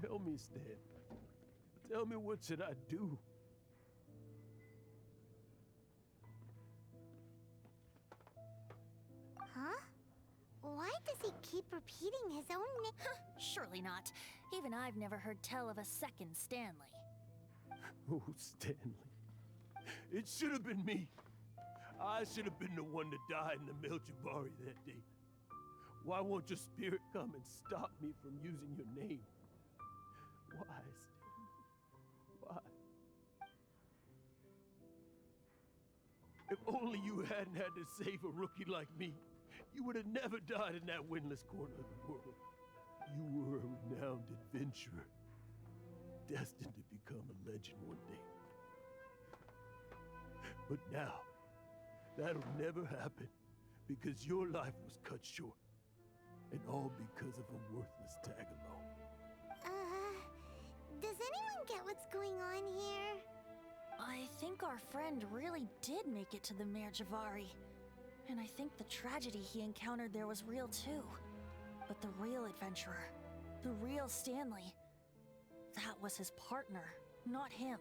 Tell me, Stan. Tell me, what should I do? Huh? Why does he keep repeating his own name? Surely not. Even I've never heard tell of a second Stanley. Oh, Stanley. It should have been me. I should have been the one to die in the Melchivari that day. Why won't your spirit come and stop me from using your name? Why, Stanley? Why? If only you hadn't had to save a rookie like me, you would have never died in that windless corner of the world. You were a renowned adventurer, destined to become a legend one day. But now, that'll never happen, because your life was cut short, and all because of a worthless tag-along. Does anyone get what's going on here? I think our friend really did make it to the Merjavari. And I think the tragedy he encountered there was real too. But the real adventurer, the real Stanley, that was his partner, not him.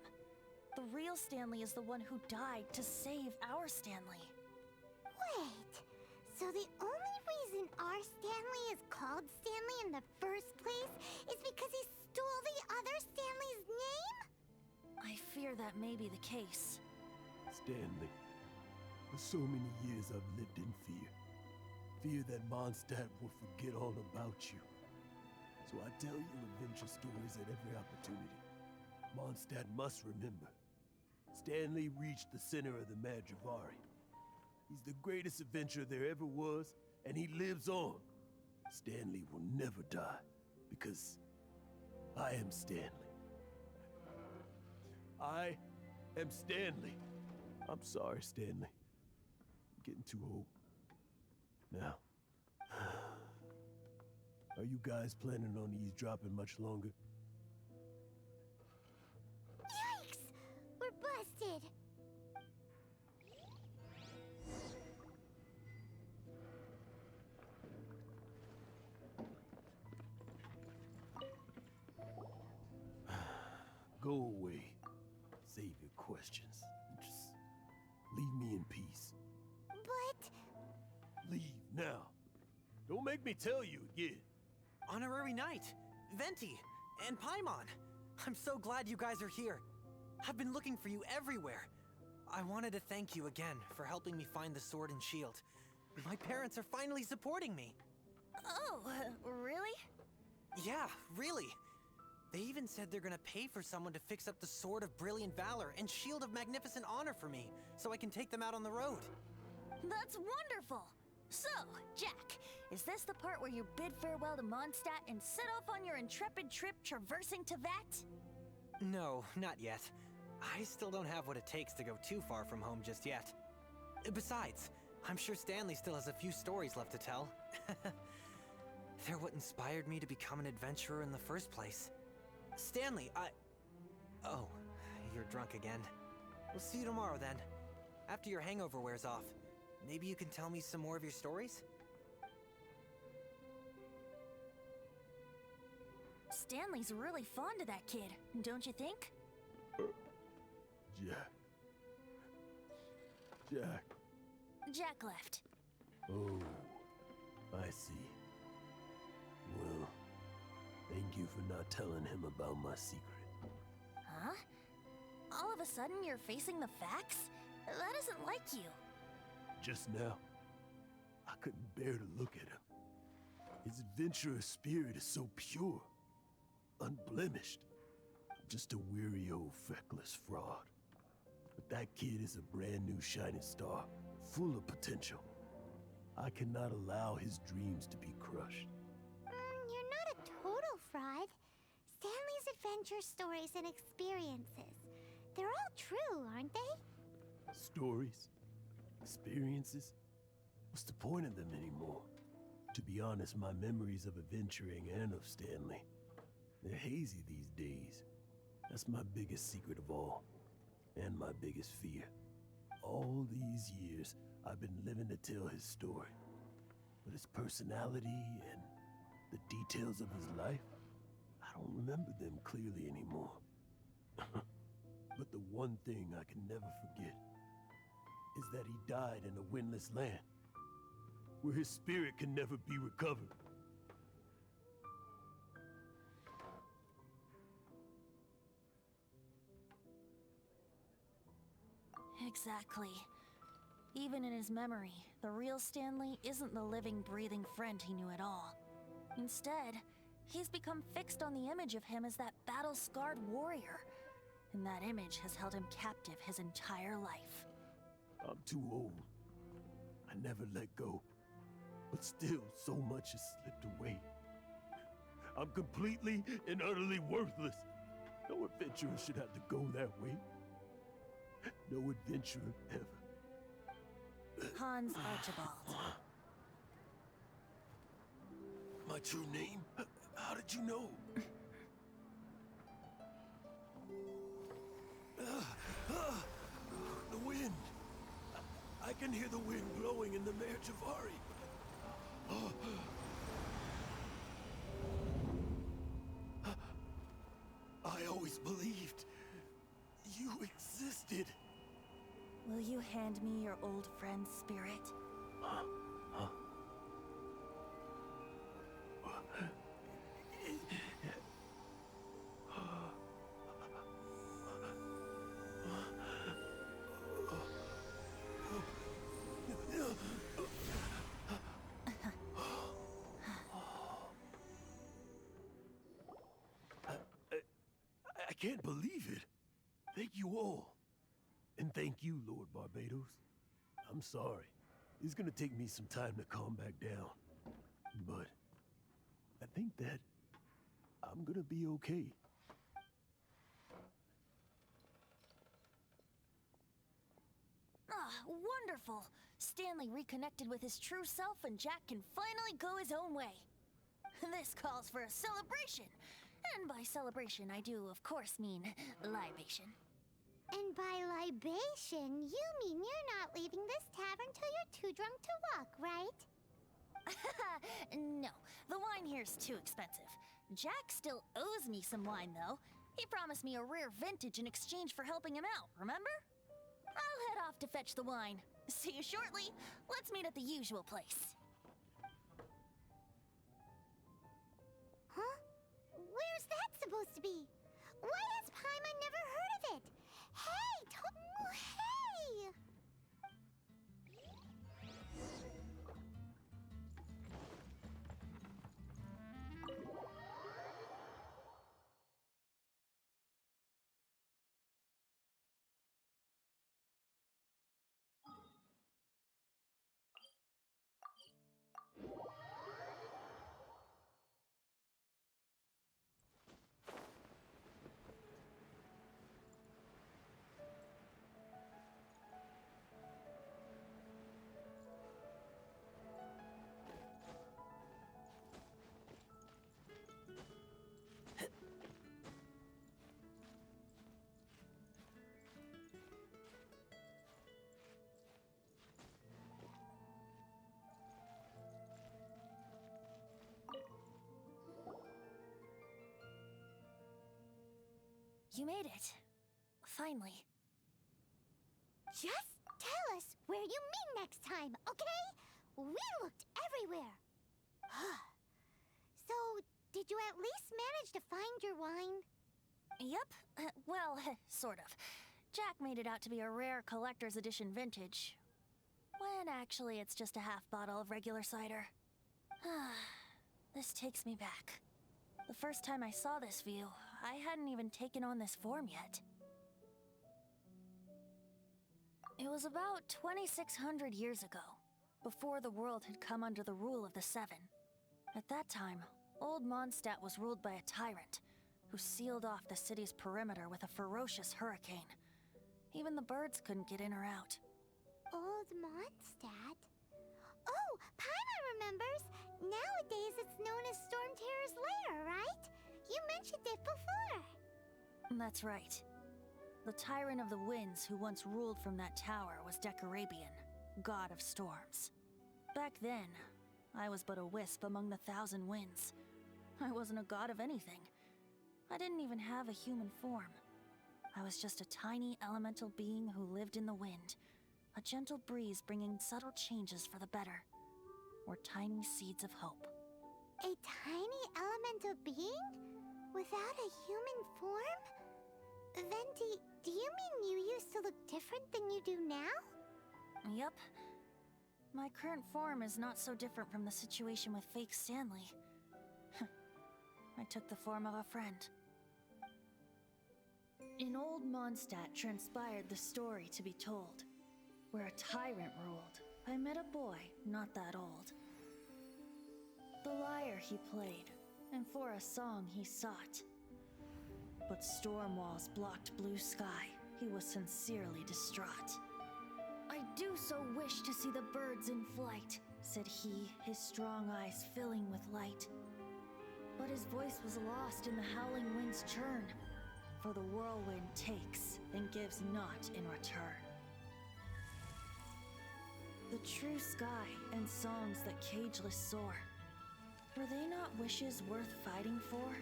The real Stanley is the one who died to save our Stanley. Wait, so the only reason our Stanley is called Stanley in the first place is because he stole the other Stanley's name? I fear that may be the case. Stanley, for so many years I've lived in fear. Fear that Mondstadt will forget all about you. So I tell you adventure stories at every opportunity. Mondstadt must remember. Stanley reached the center of the Merjavari. He's the greatest adventurer there ever was, and he lives on. Stanley will never die, because I am Stanley. I am Stanley. I'm sorry, Stanley. I'm getting too old. Now, are you guys planning on eavesdropping much longer? Yikes! We're busted! Go away. Save your questions. Just leave me in peace. But... Leave now. Don't make me tell you again. Honorary Knight, Venti, and Paimon. I'm so glad you guys are here. I've been looking for you everywhere. I wanted to thank you again for helping me find the sword and shield. My parents are finally supporting me. Oh, really? Yeah, really. They even said they're gonna pay for someone to fix up the Sword of Brilliant Valor and Shield of Magnificent Honor for me, so I can take them out on the road. That's wonderful! So, Jack, is this the part where you bid farewell to Mondstadt and set off on your intrepid trip traversing Teyvat? No, not yet. I still don't have what it takes to go too far from home just yet. Besides, I'm sure Stanley still has a few stories left to tell. They're what inspired me to become an adventurer in the first place. Stanley, Oh, you're drunk again. We'll see you tomorrow then. After your hangover wears off. Maybe you can tell me some more of your stories? Stanley's really fond of that kid, don't you think? Jack. Jack. Jack left. Oh, I see. Well, thank you for not telling him about my secret. Huh? All of a sudden you're facing the facts? That isn't like you. Just now, I couldn't bear to look at him. His adventurous spirit is so pure, unblemished. Just a weary old feckless fraud. But that kid is a brand new shining star, full of potential. I cannot allow his dreams to be crushed. You're not a total fraud. Stanley's adventure stories and experiences. They're all true, aren't they? Stories? Experiences? What's the point of them anymore? To be honest, my memories of adventuring and of Stanley, they're hazy these days. That's my biggest secret of all, and my biggest fear. All these years, I've been living to tell his story. But his personality and the details of his life, I don't remember them clearly anymore. But the one thing I can never forget is that he died in a windless land, where his spirit can never be recovered. Exactly. Even in his memory, the real Stanley isn't the living, breathing friend he knew at all. Instead, he's become fixed on the image of him as that battle-scarred warrior. And that image has held him captive his entire life. I'm too old. I never let go. But still, so much has slipped away. I'm completely and utterly worthless. No adventurer should have to go that way. No adventurer ever. Hans Archibald. My true name? How did you know? The wind. I can hear the wind blowing in the Mare Javari. I always believed you existed. Will you hand me your old friend's spirit? Huh? I can't believe it. Thank you all. And thank you, Lord Barbados. I'm sorry. It's gonna take me some time to calm back down. But I think that I'm gonna be okay. Ah, wonderful! Stanley reconnected with his true self and Jack can finally go his own way. This calls for a celebration. And by celebration, I do, of course, mean libation. And by libation, you mean you're not leaving this tavern till you're too drunk to walk, right? No, the wine here's too expensive. Jack still owes me some wine, though. He promised me a rare vintage in exchange for helping him out, remember? I'll head off to fetch the wine. See you shortly. Let's meet at the usual place. Huh? Where's that supposed to be? Why has Paimon never heard of it? Hey, hey! You made it. Finally. Just tell us where you meet next time, okay? We looked everywhere. So, did you at least manage to find your wine? Yep. Well, sort of. Jack made it out to be a rare collector's edition vintage. When actually it's just a half bottle of regular cider. This takes me back. The first time I saw this view, I hadn't even taken on this form yet. It was about 2,600 years ago, before the world had come under the rule of the Seven. At that time, old Mondstadt was ruled by a tyrant, who sealed off the city's perimeter with a ferocious hurricane. Even the birds couldn't get in or out. Old Mondstadt? Oh, Paimon remembers! Nowadays it's known as Storm Terror's lair, right? You mentioned it before. That's right. The Tyrant of the Winds who once ruled from that tower was Decarabian, god of storms. Back then, I was but a wisp among the thousand winds. I wasn't a god of anything. I didn't even have a human form. I was just a tiny elemental being who lived in the wind, a gentle breeze bringing subtle changes for the better, or tiny seeds of hope. A tiny elemental being? Without a human form? Venti, do you mean you used to look different than you do now? Yep. My current form is not so different from the situation with fake Stanley. I took the form of a friend. In old Mondstadt transpired the story to be told. Where a tyrant ruled, I met a boy not that old. The lyre he played, and for a song he sought. But storm walls blocked blue sky. He was sincerely distraught. I do so wish to see the birds in flight, said he, his strong eyes filling with light. But his voice was lost in the howling wind's churn, for the whirlwind takes and gives not in return. The true sky and songs that cageless soar, were they not wishes worth fighting for?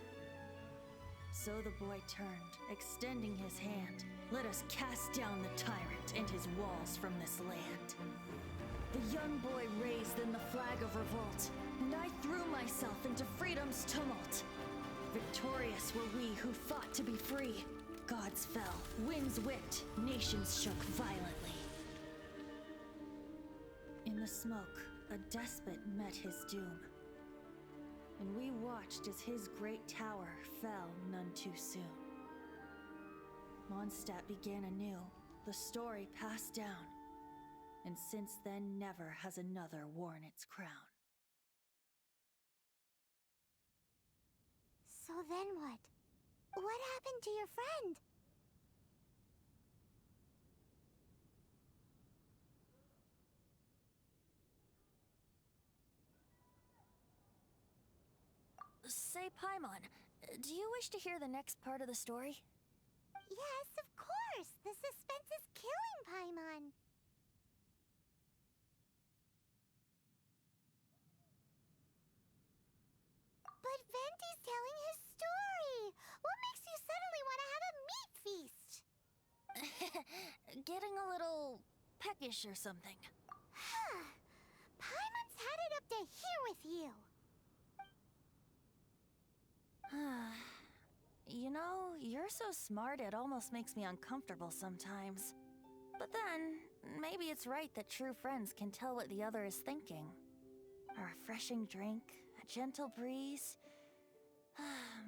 So the boy turned, extending his hand. Let us cast down the tyrant and his walls from this land. The young boy raised then the flag of revolt, and I threw myself into freedom's tumult. Victorious were we who fought to be free. Gods fell, winds whipped, nations shook violently. In the smoke, a despot met his doom. And we watched as his great tower fell none too soon. Mondstadt began anew, the story passed down, and since then never has another worn its crown. So then what? What happened to your friend? Say, Paimon, do you wish to hear the next part of the story? Yes, of course! The suspense is killing Paimon! But Venti's telling his story! What makes you suddenly want to have a meat feast? Getting a little peckish or something. Paimon's had it up to here with you! You know, you're so smart it almost makes me uncomfortable sometimes. But then, maybe it's right that true friends can tell what the other is thinking. A refreshing drink, a gentle breeze.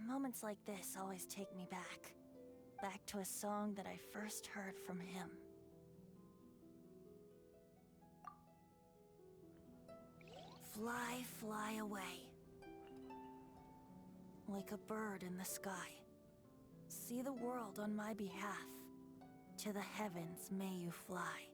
Moments like this always take me back. Back to a song that I first heard from him. Fly, fly away. Like a bird in the sky. See the world on my behalf. To the heavens may you fly.